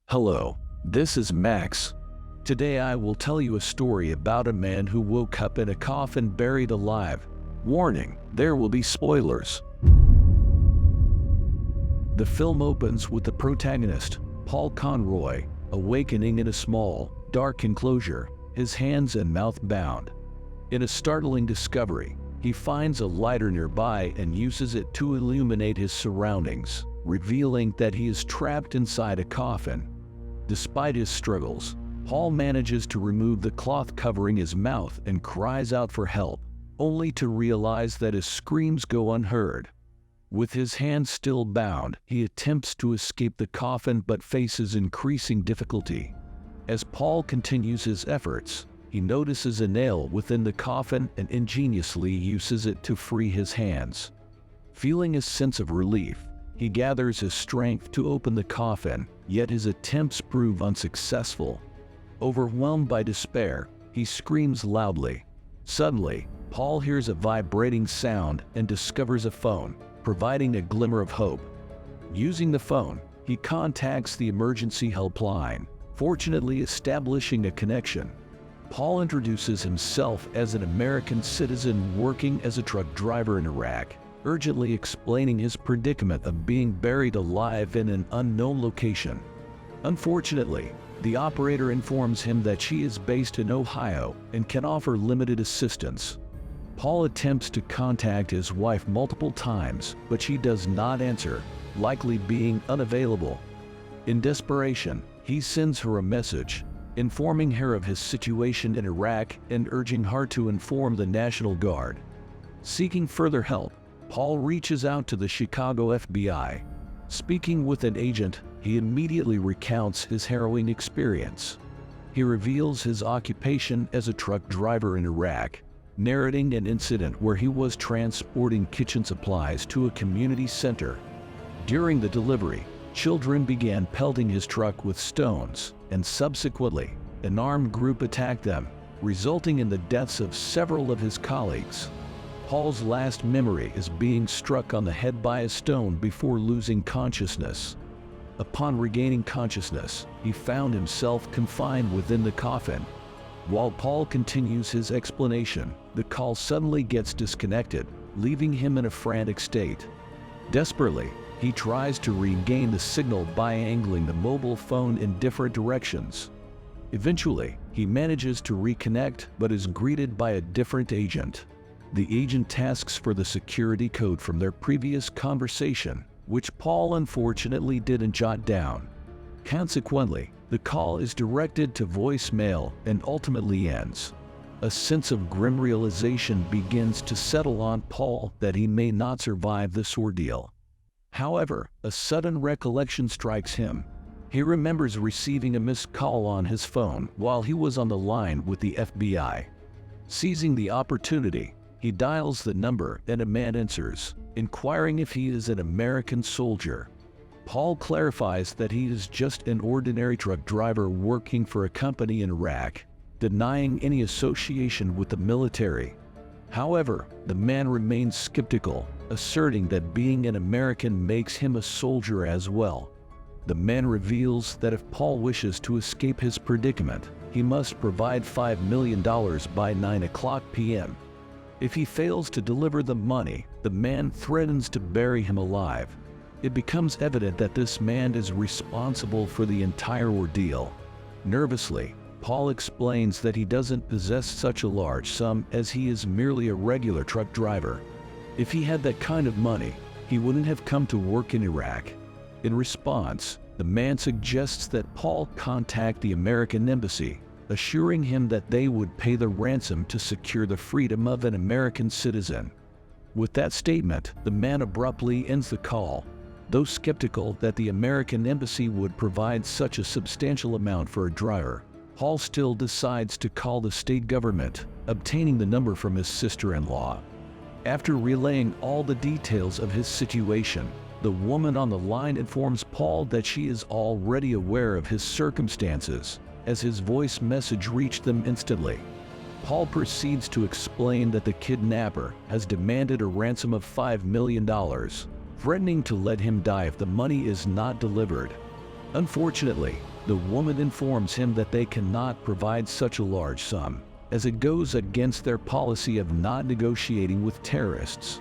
Hello, this is Max. Today I will tell you a story about a man who woke up in a coffin buried alive. Warning, there will be spoilers. The film opens with the protagonist, Paul Conroy, awakening in a small, dark enclosure, his hands and mouth bound. In a startling discovery, he finds a lighter nearby and uses it to illuminate his surroundings, revealing that he is trapped inside a coffin. Despite his struggles, Paul manages to remove the cloth covering his mouth and cries out for help, only to realize that his screams go unheard. With his hands still bound, he attempts to escape the coffin but faces increasing difficulty. As Paul continues his efforts, he notices a nail within the coffin and ingeniously uses it to free his hands. Feeling a sense of relief, he gathers his strength to open the coffin, yet his attempts prove unsuccessful. Overwhelmed by despair, he screams loudly. Suddenly, Paul hears a vibrating sound and discovers a phone, providing a glimmer of hope. Using the phone, he contacts the emergency helpline, fortunately establishing a connection. Paul introduces himself as an American citizen working as a truck driver in Iraq, urgently explaining his predicament of being buried alive in an unknown location. Unfortunately, the operator informs him that she is based in Ohio and can offer limited assistance. Paul attempts to contact his wife multiple times, but she does not answer, likely being unavailable. In desperation, he sends her a message, informing her of his situation in Iraq and urging her to inform the National Guard. Seeking further help, Paul reaches out to the Chicago FBI. Speaking with an agent, he immediately recounts his harrowing experience. He reveals his occupation as a truck driver in Iraq, narrating an incident where he was transporting kitchen supplies to a community center. During the delivery, children began pelting his truck with stones, and subsequently, an armed group attacked them, resulting in the deaths of several of his colleagues. Paul's last memory is being struck on the head by a stone before losing consciousness. Upon regaining consciousness, he found himself confined within the coffin. While Paul continues his explanation, the call suddenly gets disconnected, leaving him in a frantic state. Desperately, he tries to regain the signal by angling the mobile phone in different directions. Eventually, he manages to reconnect but is greeted by a different agent. The agent asks for the security code from their previous conversation, which Paul unfortunately didn't jot down. Consequently, the call is directed to voicemail and ultimately ends. A sense of grim realization begins to settle on Paul that he may not survive this ordeal. However, a sudden recollection strikes him. He remembers receiving a missed call on his phone while he was on the line with the FBI. Seizing the opportunity, he dials the number and a man answers, inquiring if he is an American soldier. Paul clarifies that he is just an ordinary truck driver working for a company in Iraq, denying any association with the military. However, the man remains skeptical, asserting that being an American makes him a soldier as well. The man reveals that if Paul wishes to escape his predicament, he must provide $5 million by 9 p.m. If he fails to deliver the money, the man threatens to bury him alive. It becomes evident that this man is responsible for the entire ordeal. Nervously, Paul explains that he doesn't possess such a large sum as he is merely a regular truck driver. If he had that kind of money, he wouldn't have come to work in Iraq. In response, the man suggests that Paul contact the American embassy, assuring him that they would pay the ransom to secure the freedom of an American citizen. With that statement, the man abruptly ends the call. Though skeptical that the American embassy would provide such a substantial amount for a driver, Paul still decides to call the state government, obtaining the number from his sister-in-law. After relaying all the details of his situation, the woman on the line informs Paul that she is already aware of his circumstances, as his voice message reached them instantly. Paul proceeds to explain that the kidnapper has demanded a ransom of $5 million, threatening to let him die if the money is not delivered. Unfortunately, The woman informs him that they cannot provide such a large sum, as it goes against their policy of not negotiating with terrorists.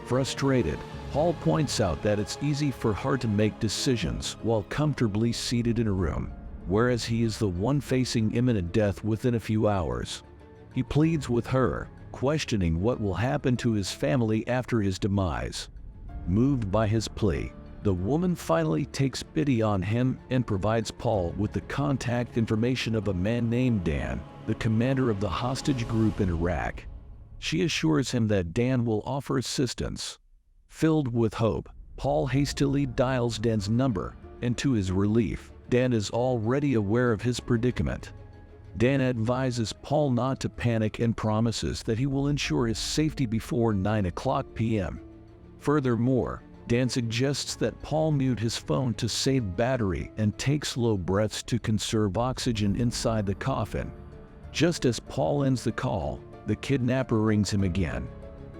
Frustrated, Paul points out that it's easy for her to make decisions while comfortably seated in a room, whereas he is the one facing imminent death within a few hours. He pleads with her, questioning what will happen to his family after his demise. Moved by his plea, the woman finally takes pity on him and provides Paul with the contact information of a man named Dan, the commander of the hostage group in Iraq. She assures him that Dan will offer assistance. Filled with hope, Paul hastily dials Dan's number, and to his relief, Dan is already aware of his predicament. Dan advises Paul not to panic and promises that he will ensure his safety before 9:00 p.m. Furthermore, Dan suggests that Paul mute his phone to save battery and take slow breaths to conserve oxygen inside the coffin. Just as Paul ends the call, the kidnapper rings him again.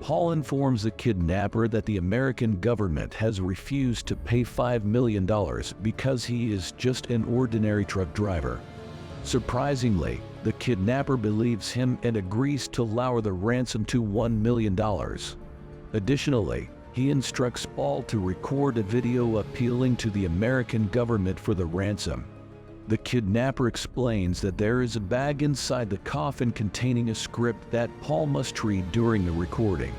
Paul informs the kidnapper that the American government has refused to pay $5 million because he is just an ordinary truck driver. Surprisingly, the kidnapper believes him and agrees to lower the ransom to $1 million. Additionally, he instructs Paul to record a video appealing to the American government for the ransom. The kidnapper explains that there is a bag inside the coffin containing a script that Paul must read during the recording.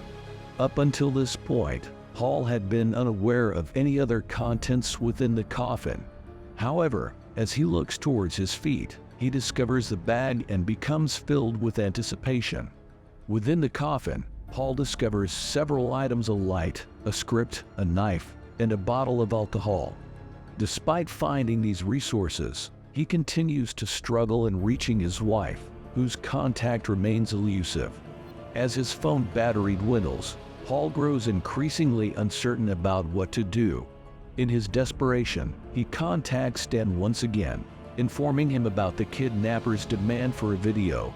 Up until this point, Paul had been unaware of any other contents within the coffin. However, as he looks towards his feet, he discovers the bag and becomes filled with anticipation. Within the coffin, Paul discovers several items: a light, a script, a knife, and a bottle of alcohol. Despite finding these resources, he continues to struggle in reaching his wife, whose contact remains elusive. As his phone battery dwindles, Paul grows increasingly uncertain about what to do. In his desperation, he contacts Dan once again, informing him about the kidnapper's demand for a video.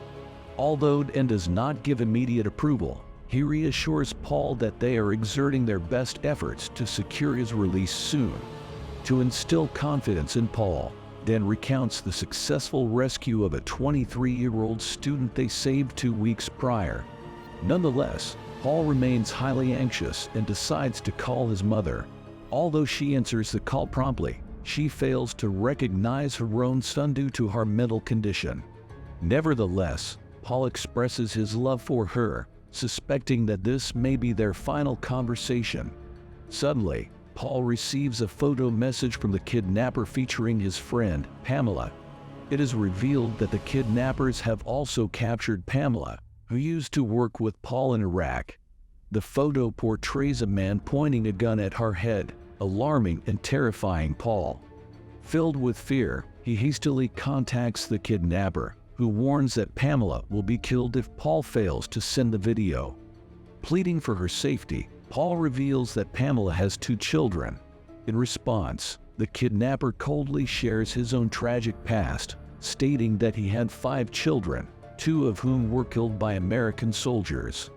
Although Dan does not give immediate approval, he reassures Paul that they are exerting their best efforts to secure his release soon. To instill confidence in Paul, Dan recounts the successful rescue of a 23-year-old student they saved 2 weeks prior. Nonetheless, Paul remains highly anxious and decides to call his mother. Although she answers the call promptly, she fails to recognize her own son due to her mental condition. Nevertheless, Paul expresses his love for her, suspecting that this may be their final conversation. Suddenly, Paul receives a photo message from the kidnapper featuring his friend, Pamela. It is revealed that the kidnappers have also captured Pamela, who used to work with Paul in Iraq. The photo portrays a man pointing a gun at her head, alarming and terrifying Paul. Filled with fear, he hastily contacts the kidnapper, who warns that Pamela will be killed if Paul fails to send the video. Pleading for her safety, Paul reveals that Pamela has 2 children. In response, the kidnapper coldly shares his own tragic past, stating that he had 5 children, 2 of whom were killed by American soldiers.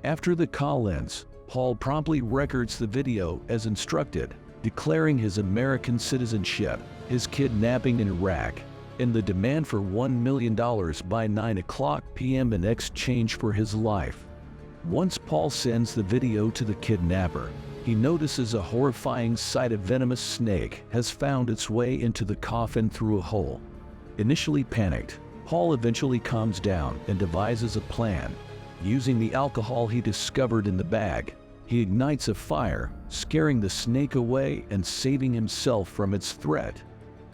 After the call ends, Paul promptly records the video as instructed, declaring his American citizenship, his kidnapping in Iraq, and the demand for $1 million by 9:00 p.m. in exchange for his life. Once Paul sends the video to the kidnapper, he notices a horrifying sight: a venomous snake has found its way into the coffin through a hole. Initially panicked, Paul eventually calms down and devises a plan. Using the alcohol he discovered in the bag, he ignites a fire, scaring the snake away and saving himself from its threat.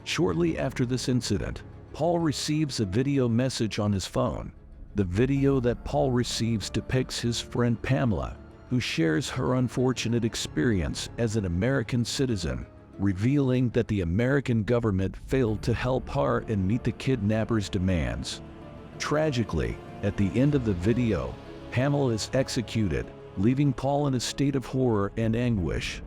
Shortly after this incident, Paul receives a video message on his phone. The video that Paul receives depicts his friend Pamela, who shares her unfortunate experience as an American citizen, revealing that the American government failed to help her and meet the kidnapper's demands. Tragically, at the end of the video, Pamela is executed, leaving Paul in a state of horror and anguish.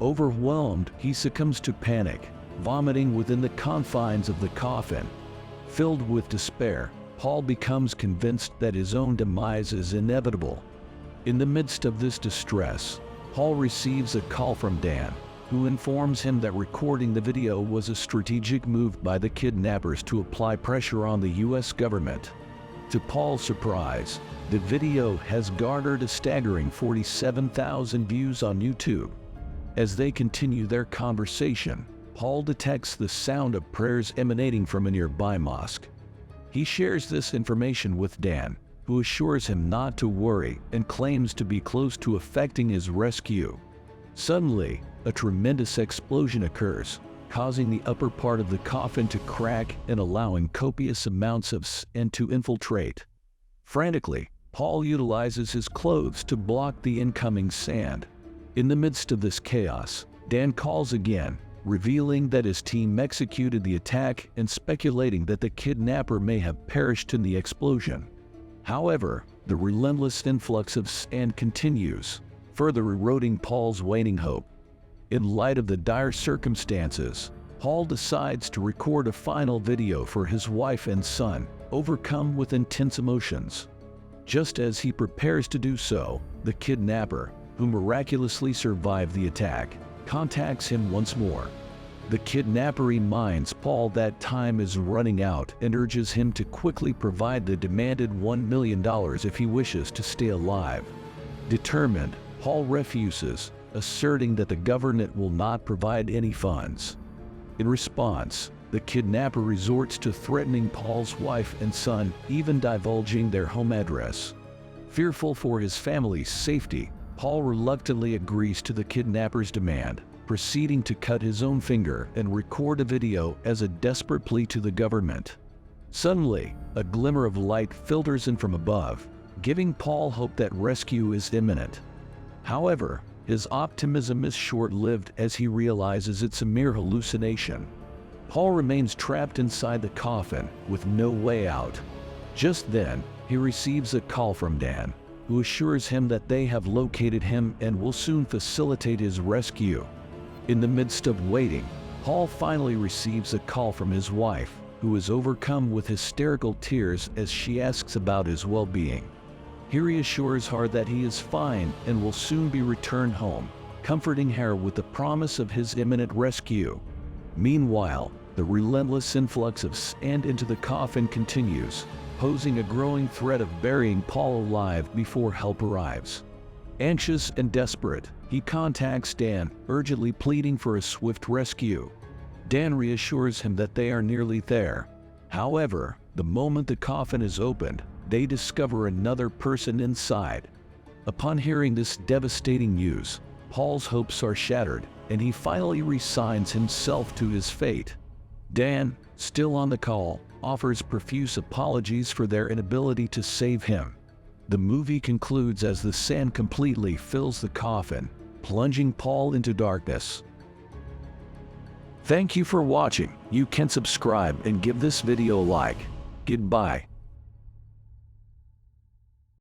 Overwhelmed, he succumbs to panic, vomiting within the confines of the coffin. Filled with despair, Paul becomes convinced that his own demise is inevitable. In the midst of this distress, Paul receives a call from Dan, who informs him that recording the video was a strategic move by the kidnappers to apply pressure on the U.S. government. To Paul's surprise, the video has garnered a staggering 47,000 views on YouTube. As they continue their conversation, Paul detects the sound of prayers emanating from a nearby mosque. He shares this information with Dan, who assures him not to worry and claims to be close to effecting his rescue. Suddenly, a tremendous explosion occurs, causing the upper part of the coffin to crack and allowing copious amounts of sand to infiltrate. Frantically, Paul utilizes his clothes to block the incoming sand. In the midst of this chaos, Dan calls again, revealing that his team executed the attack and speculating that the kidnapper may have perished in the explosion. However, the relentless influx of sand continues, further eroding Paul's waning hope. In light of the dire circumstances, Paul decides to record a final video for his wife and son, overcome with intense emotions. Just as he prepares to do so, the kidnapper, who miraculously survived the attack, contacts him once more. The kidnapper reminds Paul that time is running out and urges him to quickly provide the demanded $1 million if he wishes to stay alive. Determined, Paul refuses, asserting that the government will not provide any funds. In response, the kidnapper resorts to threatening Paul's wife and son, even divulging their home address. Fearful for his family's safety, Paul reluctantly agrees to the kidnapper's demand, proceeding to cut his own finger and record a video as a desperate plea to the government. Suddenly, a glimmer of light filters in from above, giving Paul hope that rescue is imminent. However, his optimism is short-lived as he realizes it's a mere hallucination. Paul remains trapped inside the coffin with no way out. Just then, he receives a call from Dan, who assures him that they have located him and will soon facilitate his rescue. In the midst of waiting, Paul finally receives a call from his wife, who is overcome with hysterical tears as she asks about his well-being. He reassures her that he is fine and will soon be returned home, comforting her with the promise of his imminent rescue. Meanwhile, the relentless influx of sand into the coffin continues, posing a growing threat of burying Paul alive before help arrives. Anxious and desperate, he contacts Dan, urgently pleading for a swift rescue. Dan reassures him that they are nearly there. However, the moment the coffin is opened, they discover another person inside. Upon hearing this devastating news, Paul's hopes are shattered, and he finally resigns himself to his fate. Dan, still on the call, offers profuse apologies for their inability to save him. The movie concludes as the sand completely fills the coffin, plunging Paul into darkness. Thank you for watching. You can subscribe and give this video a like. Goodbye.